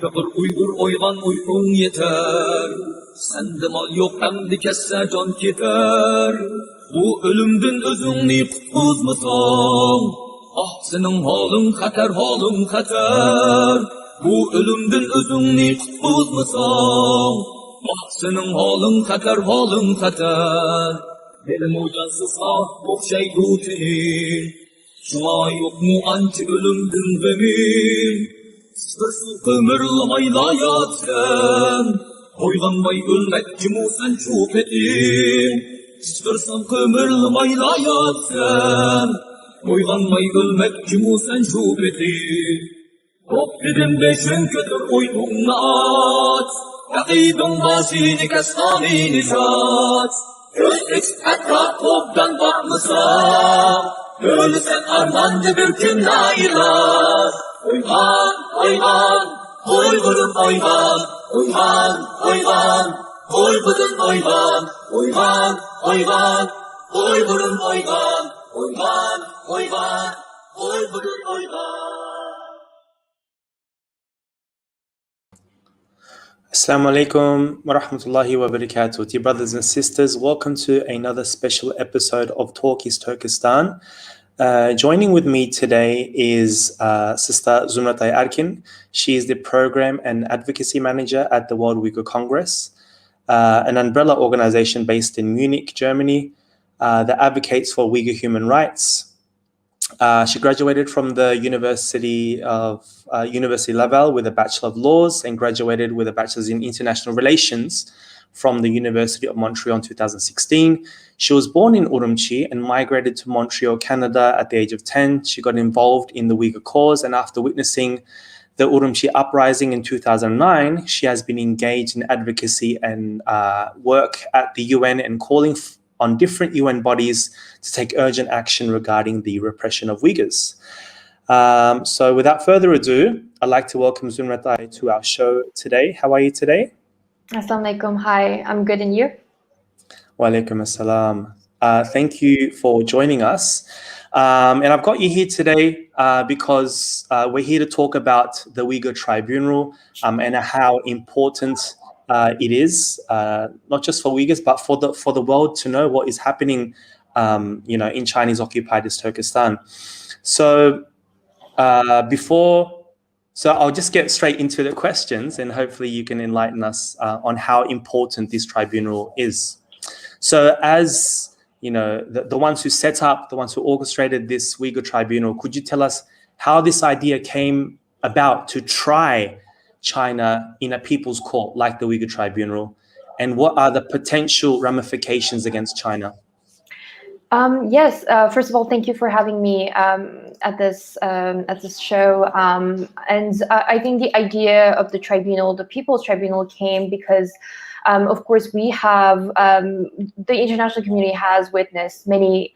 Çakır Uygur oygan uykun yeter. Sende mal yok emdi kesse can keter. Bu ölümdün özünni kutbuzmasan. Ah senin halın xatar. Bu ölümdün özünni kutbuzmasan. Ah senin halın xatar. Benim ucansız ah okşay rutin. Şuna yok mu anti ölümdün benim. Sırsın ömürlamayla yat sen. Oylanmay ölmek kimu sen çok etin. Sırsın ömürlamayla yat sen. Oylanmay ölmek kimu sen çok etin. Hop dedim beşin kötür oyunla at. Yakidun basini kestani nişat. Göz hatta toptan bakmasa. Ölürsen armandı bir gün nailaz. Uygan, uygan, Uygur'um uygan. Uygan, uygan, Uygur'um uygan. Uygan, uygan, Uygur'um uygan. Uygan, uygan, Uygur'um uygan. Assalamu alaikum wa rahmatullahi wa barakatuh. Dear brothers and sisters, welcome to another special episode of Talk is Turkestan. Joining with me today is Sister Zumretay Arkin. She is the Program and Advocacy Manager at the World Uyghur Congress, an umbrella organization based in Munich, Germany, that advocates for Uyghur human rights. She graduated from the University Laval with a Bachelor of Laws and graduated with a Bachelor's in International Relations from the University of Montreal in 2016. She was born in Urumchi and migrated to Montreal, Canada at the age of 10. She got involved in the Uyghur cause, and after witnessing the Urumchi Uprising in 2009, she has been engaged in advocacy and work at the UN and calling on different UN bodies to take urgent action regarding the repression of Uyghurs. So without further ado, I'd like to welcome Zumretay to our show today. How are you today? Assalamu alaikum. Hi, I'm good, and you? Wa alaikum assalam. Thank you for joining us. And I've got you here today because we're here to talk about the Uyghur Tribunal and how important it is, not just for Uyghurs, but for the world to know what is happening, in Chinese-occupied Turkestan. So I'll just get straight into the questions, and hopefully you can enlighten us on how important this tribunal is. So, as you know, the ones who set up, the ones who orchestrated this Uyghur Tribunal, could you tell us how this idea came about to try China in a people's court like the Uyghur Tribunal, and what are the potential ramifications against China? Yes. First of all, thank you for having me at this show. And I think the idea of the tribunal, the People's Tribunal, came because, of course, we have the international community has witnessed many,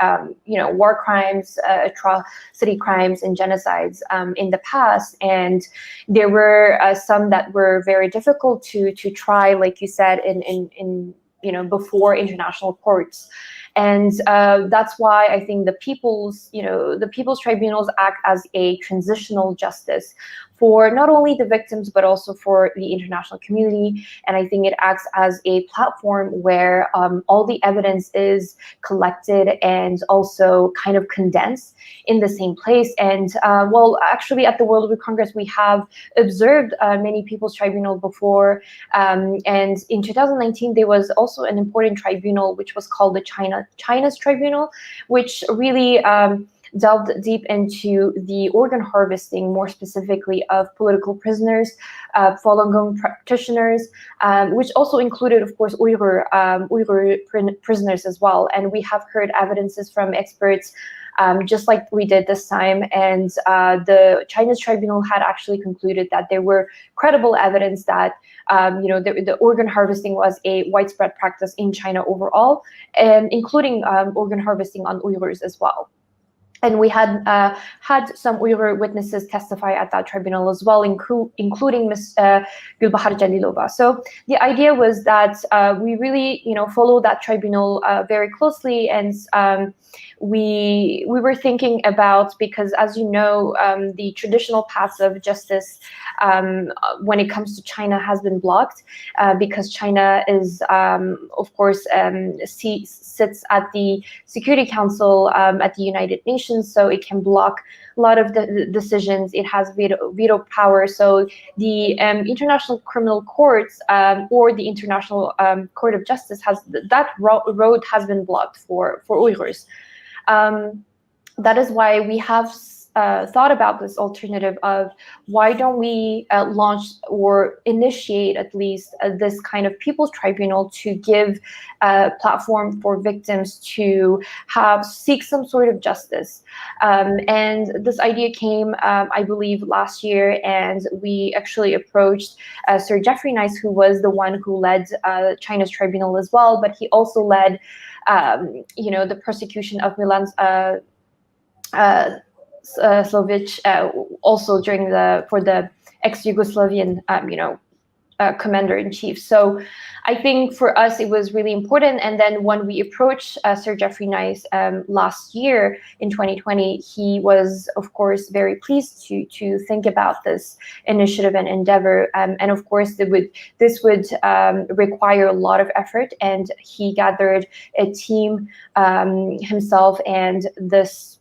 war crimes, atrocity crimes, and genocides in the past, and there were some that were very difficult to try, like you said, in before international courts. And that's why I think the People's Tribunals act as a transitional justice for not only the victims, but also for the international community. And I think it acts as a platform where all the evidence is collected and also kind of condensed in the same place. And actually at the World Uyghur Congress, we have observed many People's Tribunal before. And in 2019, there was also an important tribunal, which was called the China's Tribunal, which really delved deep into the organ harvesting, more specifically of political prisoners, Falun Gong practitioners, which also included, of course, Uyghur prisoners as well. And we have heard evidences from experts, just like we did this time. And the China's Tribunal had actually concluded that there were credible evidence that the organ harvesting was a widespread practice in China overall, and including organ harvesting on Uyghurs as well. And we had had some Uyghur witnesses testify at that tribunal as well, including Ms. Gulbahar Jalilova. So the idea was that we really, follow that tribunal very closely, and we were thinking about, because as you know, the traditional paths of justice when it comes to China has been blocked because China is, of course, sits at the Security Council at the United Nations, so it can block a lot of the decisions. It has veto power. So the International Criminal Courts or the International Court of Justice that road has been blocked for Uyghurs. That is why we have thought about this alternative of why don't we launch or initiate at least this kind of people's tribunal to give a platform for victims to seek some sort of justice. And this idea came, I believe, last year, and we actually approached Sir Jeffrey Nice, who was the one who led China's tribunal as well, but he also led the prosecution of Milan Slovic also for the ex-Yugoslavian commander-in-chief. So I think for us it was really important. And then when we approached Sir Jeffrey Nice last year in 2020, he was of course very pleased to think about this initiative and endeavor. And of course this would require a lot of effort, and he gathered a team himself, and this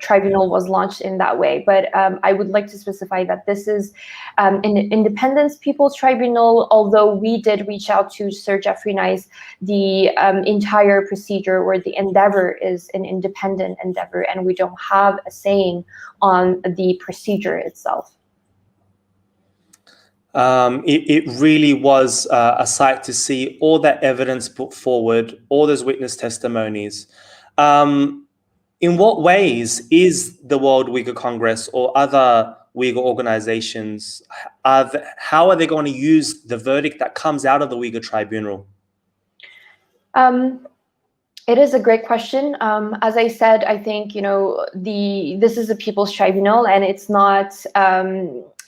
tribunal was launched in that way. But I would like to specify that this is an independent people's tribunal, although we did reach out to Sir Jeffrey Nice. The entire procedure or the endeavor is an independent endeavor, and we don't have a saying on the procedure itself. It really was a sight to see all that evidence put forward, all those witness testimonies. In what ways is the World Uyghur Congress or other Uyghur organizations, how are they going to use the verdict that comes out of the Uyghur Tribunal? It is a great question. As I said, I think, this is a people's tribunal, and it's not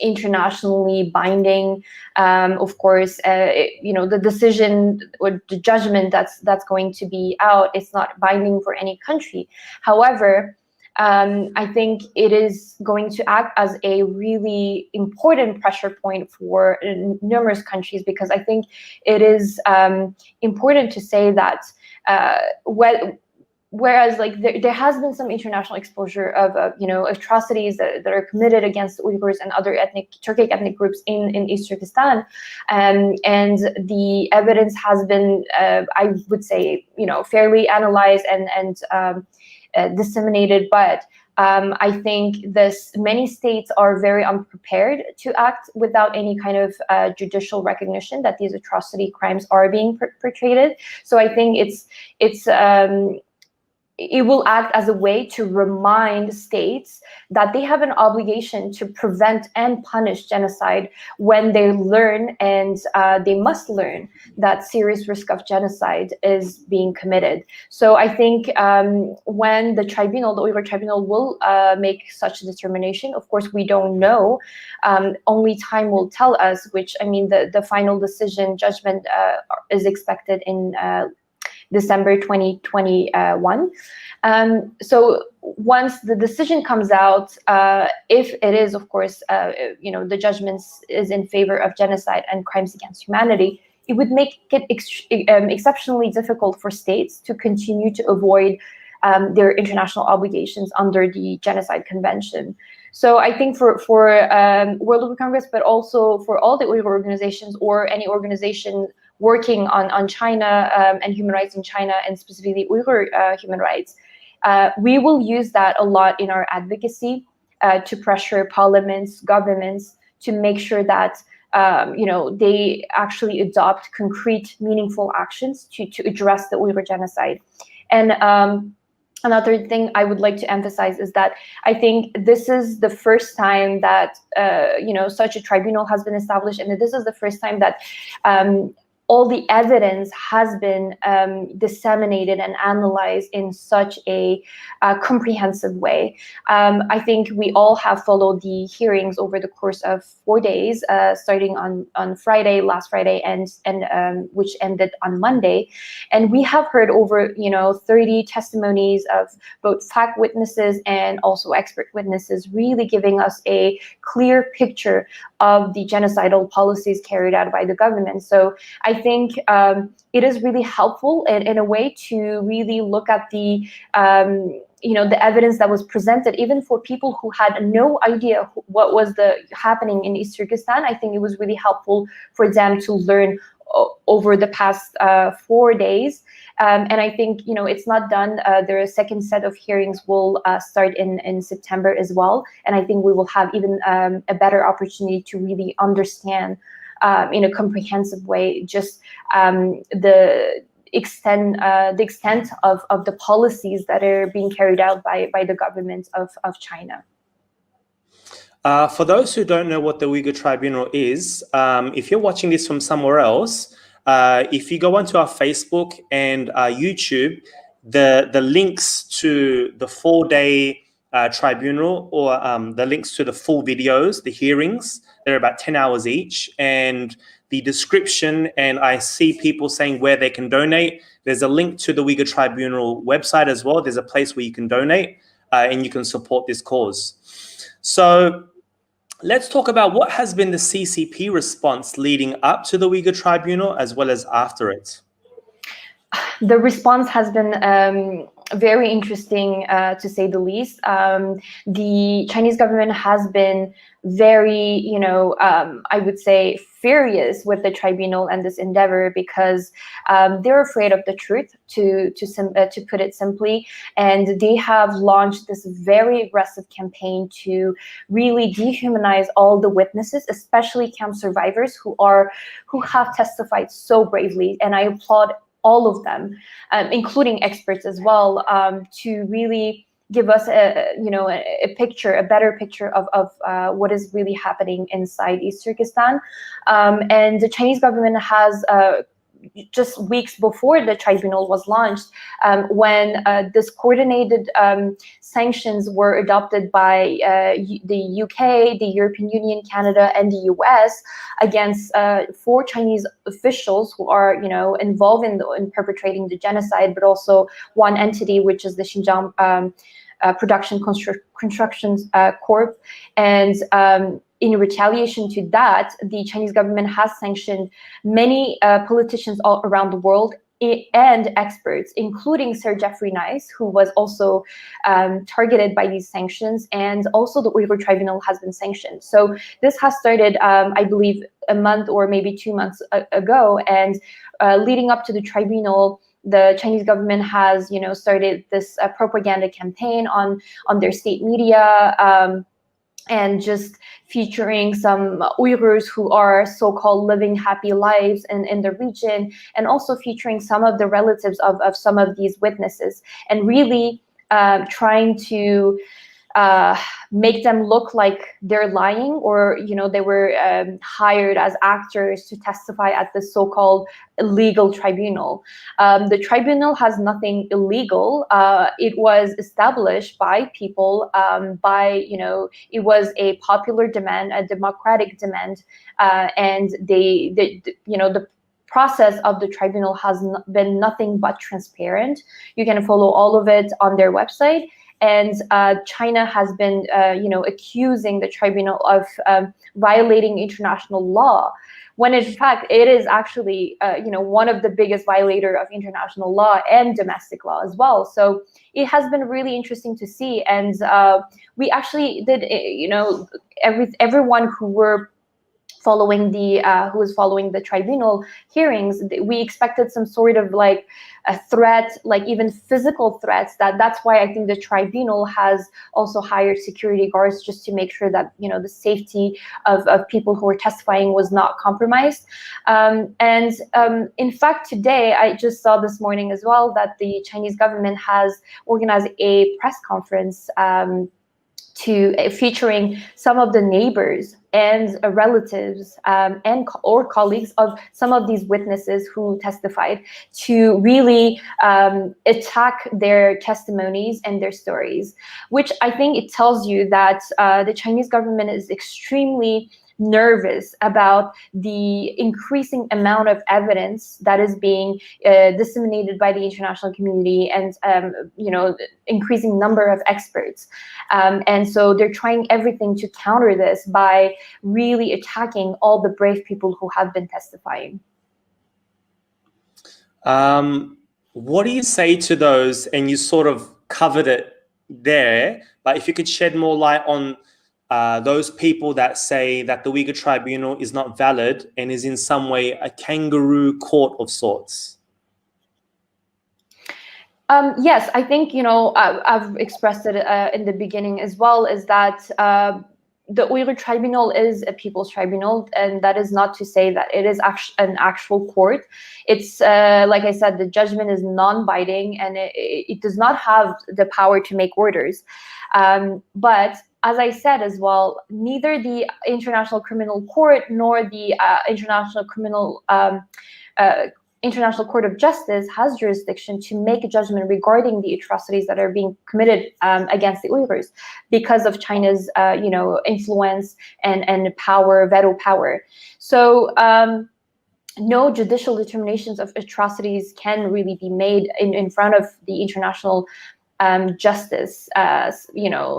internationally binding. Of course, the decision or the judgment that's going to be out, it's not binding for any country. However, I think it is going to act as a really important pressure point for numerous countries, because I think it is important to say that whereas there has been some international exposure of atrocities that are committed against Uyghurs and other Turkic ethnic groups in East Turkestan, and the evidence has been I would say fairly analyzed and disseminated, but I think many states are very unprepared to act without any kind of judicial recognition that these atrocity crimes are being perpetrated. So I think it will act as a way to remind states that they have an obligation to prevent and punish genocide when they learn, and they must learn, that serious risk of genocide is being committed. So I think when the Uyghur Tribunal will make such a determination, of course we don't know, only time will tell us, which, I mean, the final judgment is expected in December 2021. So once the decision comes out, if it is, of course, the judgment is in favor of genocide and crimes against humanity, it would make it exceptionally difficult for states to continue to avoid their international obligations under the Genocide Convention. So I think for World Uyghur Congress, but also for all the Uyghur organizations or any organization working on China and human rights in China, and specifically Uyghur human rights, we will use that a lot in our advocacy to pressure parliaments, governments, to make sure that they actually adopt concrete, meaningful actions to address the Uyghur genocide. And another thing I would like to emphasize is that I think this is the first time that such a tribunal has been established, and this is the first time that all the evidence has been disseminated and analyzed in such a comprehensive way. I think we all have followed the hearings over the course of 4 days, starting on Friday, last Friday, and which ended on Monday. And we have heard over 30 testimonies of both fact witnesses and also expert witnesses, really giving us a clear picture of the genocidal policies carried out by the government. So I think it is really helpful in a way to really look at the the evidence that was presented, even for people who had no idea what was happening in East Turkestan. I think it was really helpful for them to learn over the past 4 days. And I think, it's not done. Their second set of hearings will start in September as well. And I think we will have even a better opportunity to really understand in a comprehensive way just the extent of the policies that are being carried out by the government of China. For those who don't know what the Uyghur Tribunal is, if you're watching this from somewhere else, if you go onto our Facebook and YouTube, the links to the 4-day tribunal, or the links to the full videos, the hearings, they're about 10 hours each, and the description, and I see people saying where they can donate. There's a link to the Uyghur Tribunal website as well. There's a place where you can donate and you can support this cause. So let's talk about what has been the CCP response leading up to the Uyghur Tribunal as well as after it. The response has been very interesting, to say the least. The Chinese government has been very, I would say, furious with the tribunal and this endeavor, because they're afraid of the truth, to put it simply, and they have launched this very aggressive campaign to really dehumanize all the witnesses, especially camp survivors who have testified so bravely, and I applaud all of them, including experts as well, to really give us a better picture of what is really happening inside East Turkestan. And the Chinese government has just weeks before the tribunal was launched, when this coordinated sanctions were adopted by the UK, the European Union, Canada, and the US against 4 Chinese officials who are, involved in perpetrating the genocide, but also one entity, which is the Xinjiang Production Construction Corp. And in retaliation to that, the Chinese government has sanctioned many politicians all around the world and experts, including Sir Geoffrey Nice, who was also targeted by these sanctions, and also the Uyghur Tribunal has been sanctioned. So this has started, I believe, a month or maybe 2 months ago, and leading up to the tribunal, the Chinese government has, started this propaganda campaign on their state media, and just featuring some Uyghurs who are so-called living happy lives in the region, and also featuring some of the relatives of some of these witnesses, and really trying to make them look like they're lying, or they were hired as actors to testify at the so-called illegal tribunal. The tribunal has nothing illegal. It was established by people, it was a popular demand, a democratic demand, and the process of the tribunal has been nothing but transparent. You can follow all of it on their website. And China has been, accusing the tribunal of violating international law, when in fact it is actually, one of the biggest violator of international law and domestic law as well. So it has been really interesting to see, and we actually did, everyone who were following who was following the tribunal hearings, we expected some sort of like a threat, like even physical threats. That's why I think the tribunal has also hired security guards, just to make sure that the safety of people who were testifying was not compromised. In fact, today I just saw this morning as well that the Chinese government has organized a press conference featuring some of the neighbors and relatives or colleagues of some of these witnesses who testified, to really attack their testimonies and their stories, which I think it tells you that the Chinese government is extremely nervous about the increasing amount of evidence that is being disseminated by the international community, and increasing number of experts, and so they're trying everything to counter this by really attacking all the brave people who have been testifying. What do you say to those, and you sort of covered it there, but if you could shed more light on those people that say that the Uyghur Tribunal is not valid and is in some way a kangaroo court of sorts? Yes, I think, I've expressed it in the beginning as well, is that the Uyghur Tribunal is a people's tribunal, and that is not to say that it is an actual court. It's, like I said, the judgment is non-binding, and it does not have the power to make orders. But as I said as well, neither the International Criminal Court nor the International Court of Justice has jurisdiction to make a judgment regarding the atrocities that are being committed against the Uyghurs, because of China's influence and power, veto power. So no judicial determinations of atrocities can really be made in front of the international justice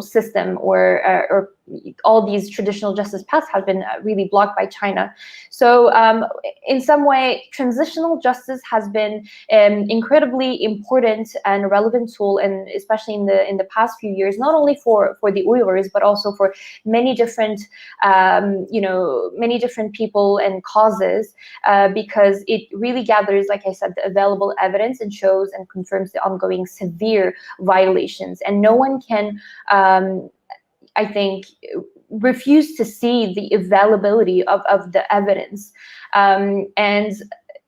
system, or all these traditional justice paths have been really blocked by China. So in some way, transitional justice has been an incredibly important and relevant tool, and especially in the past few years, not only for the Uyghurs, but also for many different people and causes, because it really gathers, like I said, the available evidence and shows and confirms the ongoing severe violations. And no one can I think, refuse to see the availability of the evidence. And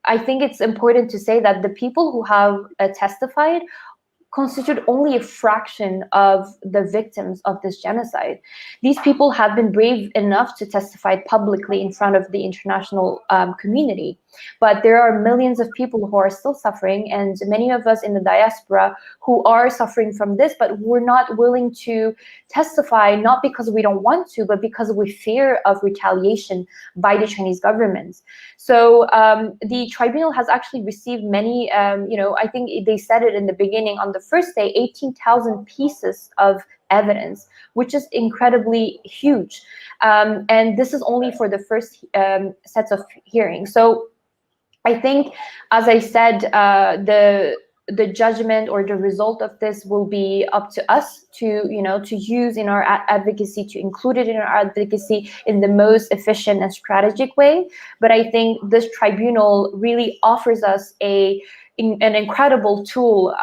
I think it's important to say that the people who have testified constitute only a fraction of the victims of this genocide. These people have been brave enough to testify publicly in front of the international community. But there are millions of people who are still suffering, and many of us in the diaspora who are suffering from this, but we're not willing to testify, not because we don't want to, but because we fear of retaliation by the Chinese government. So the tribunal has actually received many, I think they said it in the beginning, on the first day, 18,000 pieces of evidence, which is incredibly huge. And this is only for the first sets of hearings. So I think, as I said, the judgment or the result of this will be up to us to use in our advocacy, to include it in our advocacy in the most efficient and strategic way. But I think this tribunal really offers us an incredible tool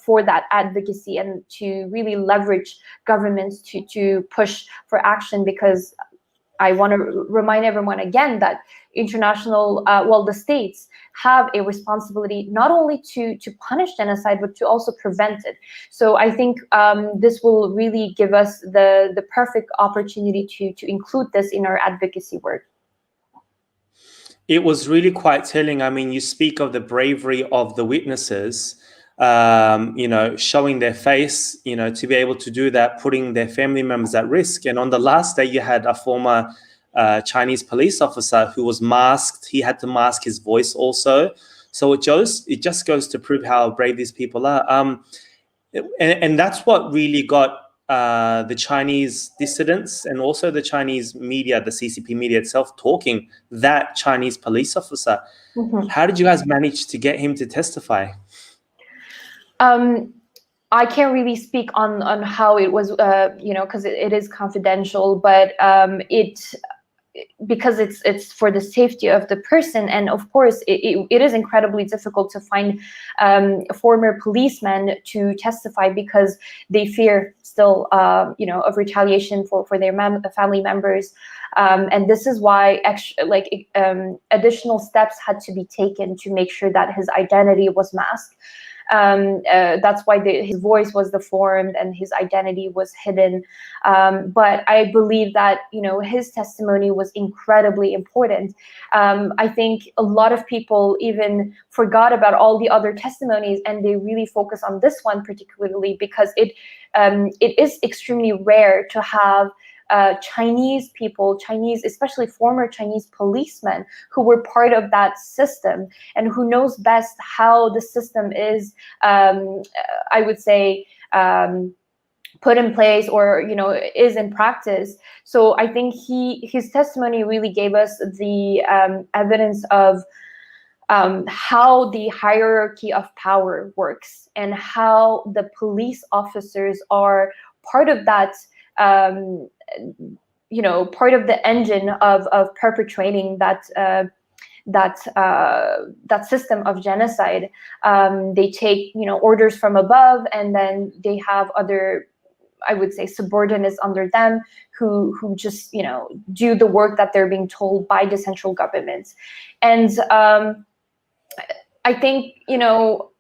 for that advocacy, and to really leverage governments to push for action, because I want to remind everyone again that the states have a responsibility not only to punish genocide, but to also prevent it. So I think this will really give us the perfect opportunity to include this in our advocacy work. It was really quite telling. I mean, you speak of the bravery of the witnesses, showing their face, to be able to do that, putting their family members at risk. And on the last day, you had a former Chinese police officer who was masked. He had to mask his voice also. So it just goes to prove how brave these people are. And that's what really got the Chinese dissidents and also the Chinese media, the CCP media itself, talking, that Chinese police officer. Mm-hmm. How did you guys manage to get him to testify? I can't really speak on how it was, because it is confidential, but because it's for the safety of the person. And of course, it is incredibly difficult to find former policemen to testify, because they fear still, of retaliation for their family members. And this is why additional steps had to be taken to make sure that his identity was masked. That's why his voice was deformed and his identity was hidden. But I believe that, you know, his testimony was incredibly important. I think a lot of people even forgot about all the other testimonies, and they really focus on this one particularly because it is extremely rare to have Chinese people, especially former Chinese policemen who were part of that system and who knows best how the system is, I would say, put in place, or, you know, is in practice. So I think his testimony really gave us the evidence of how the hierarchy of power works and how the police officers are part of that, you know, part of the engine of perpetrating that system of genocide. They take, you know, orders from above, and then they have other, I would say, subordinates under them who just, you know, do the work that they're being told by the central government. And I think, you know,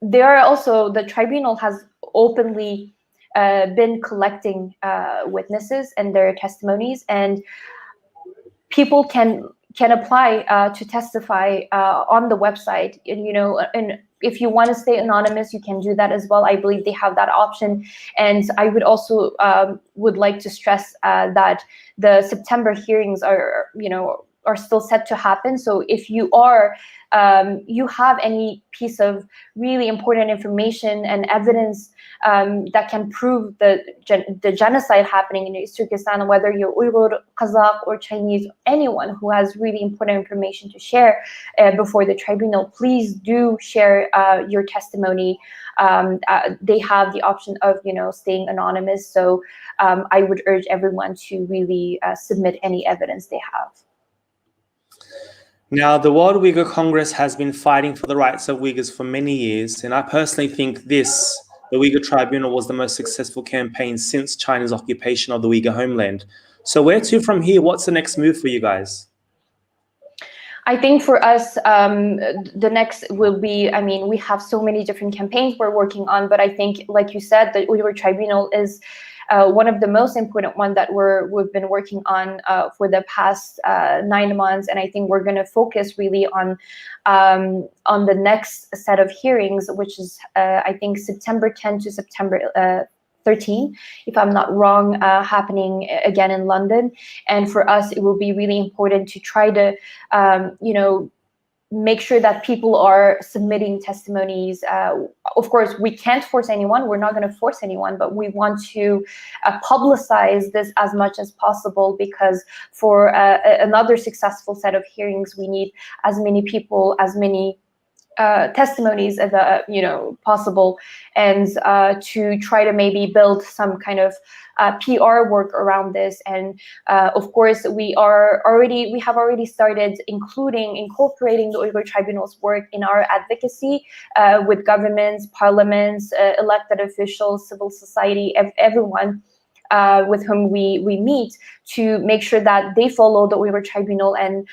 there are also, the tribunal has openly been collecting witnesses and their testimonies, and people can apply to testify on the website. And, you know, and if you want to stay anonymous, you can do that as well. I believe they have that option. And I would also would like to stress that the September hearings are, you know, are still set to happen. So if you are, you have any piece of really important information and evidence that can prove the genocide happening in East Turkestan, whether you're Uyghur, Kazakh, or Chinese, anyone who has really important information to share before the tribunal, please do share your testimony. They have the option of, you know, staying anonymous. So I would urge everyone to really submit any evidence they have. Now, the World Uyghur Congress has been fighting for the rights of Uyghurs for many years, and I personally think the Uyghur Tribunal was the most successful campaign since China's occupation of the Uyghur homeland. So where to from here? What's the next move for you guys? I think for us, the next will be, I mean, we have so many different campaigns we're working on, but I think, like you said, the Uyghur Tribunal is one of the most important ones that we've been working on for the past 9 months, and I think we're going to focus really on the next set of hearings, which is I think September 10 to September 13, if I'm not wrong, happening again in London. And for us, it will be really important to try to, you know, make sure that people are submitting testimonies. Of course, we can't force anyone. We're not going to force anyone, but we want to publicize this as much as possible, because for another successful set of hearings, we need as many people, as many testimonies as you know, possible, and to try to maybe build some kind of PR work around this. And of course, we have already started incorporating the Uyghur Tribunal's work in our advocacy with governments, parliaments, elected officials, civil society, everyone with whom we meet, to make sure that they follow the Uyghur Tribunal and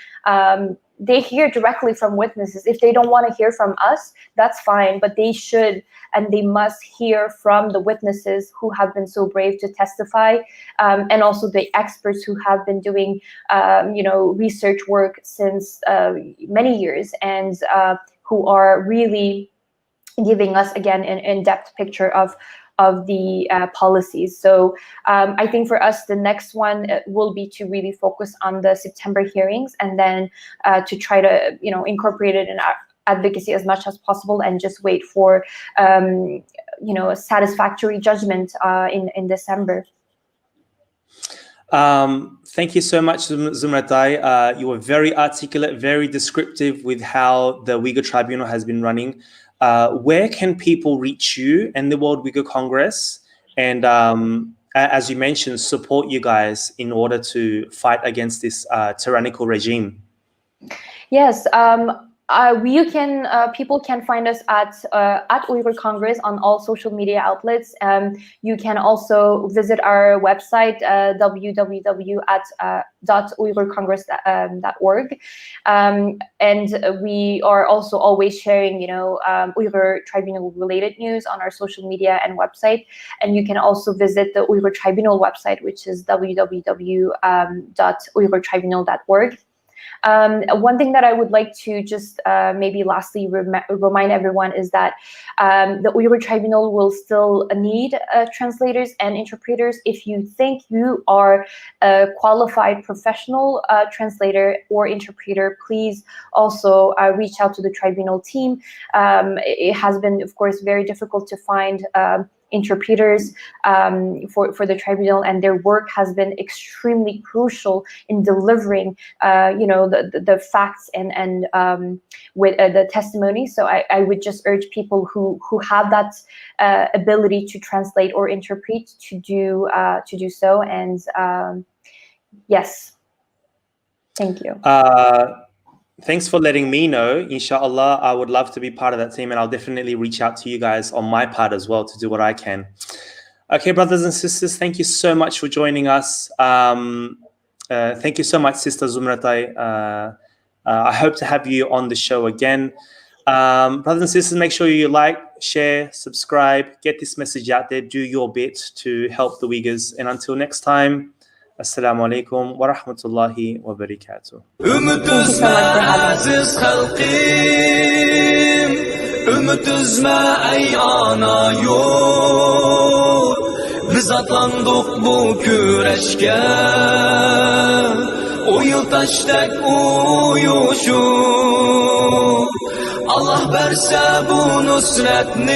they hear directly from witnesses. If they don't want to hear from us, that's fine, but they should and they must hear from the witnesses who have been so brave to testify, and also the experts who have been doing, you know, research work since many years, and who are really giving us, again, an in-depth picture of the policies. So I think for us, the next one will be to really focus on the September hearings, and then to try to, you know, incorporate it in our advocacy as much as possible, and just wait for, you know, a satisfactory judgment in December. Thank you so much, Zumretay. You were very articulate, very descriptive with how the Uyghur Tribunal has been running. Where can people reach you and the World Uyghur Congress, and as you mentioned, support you guys in order to fight against this tyrannical regime? Yes, People can find us at Uyghur Congress on all social media outlets. You can also visit our website www.uyghurcongress.org, and we are also always sharing, Uyghur Tribunal related news on our social media and website. And you can also visit the Uyghur Tribunal website, which is www.uyghurtribunal.org. One thing that I would like to just maybe lastly remind everyone is that the Uyghur Tribunal will still need translators and interpreters. If you think you are a qualified professional translator or interpreter, please also reach out to the Tribunal team. It has been, of course, very difficult to find interpreters for the tribunal, and their work has been extremely crucial in delivering, the facts and with the testimony. So I would just urge people who have that ability to translate or interpret to do so. And yes, thank you. Thanks for letting me know. Inshallah, I would love to be part of that team, and I'll definitely reach out to you guys on my part as well to do what I can. Okay, brothers and sisters, thank you so much for joining us. Thank you so much, Sister Zumretay. I hope to have you on the show again. Brothers and sisters, make sure you like, share, subscribe, get this message out there, do your bit to help the Uyghurs. And until next time, Assalamu alaikum wa rahmatullahi wa barakatuh. Ümit üzme aziz halqim, ümit üzme ey ana yurt. Biz atlandık bu küreşke, o yıl taştak uyuşur. Allah verse bu nusretni.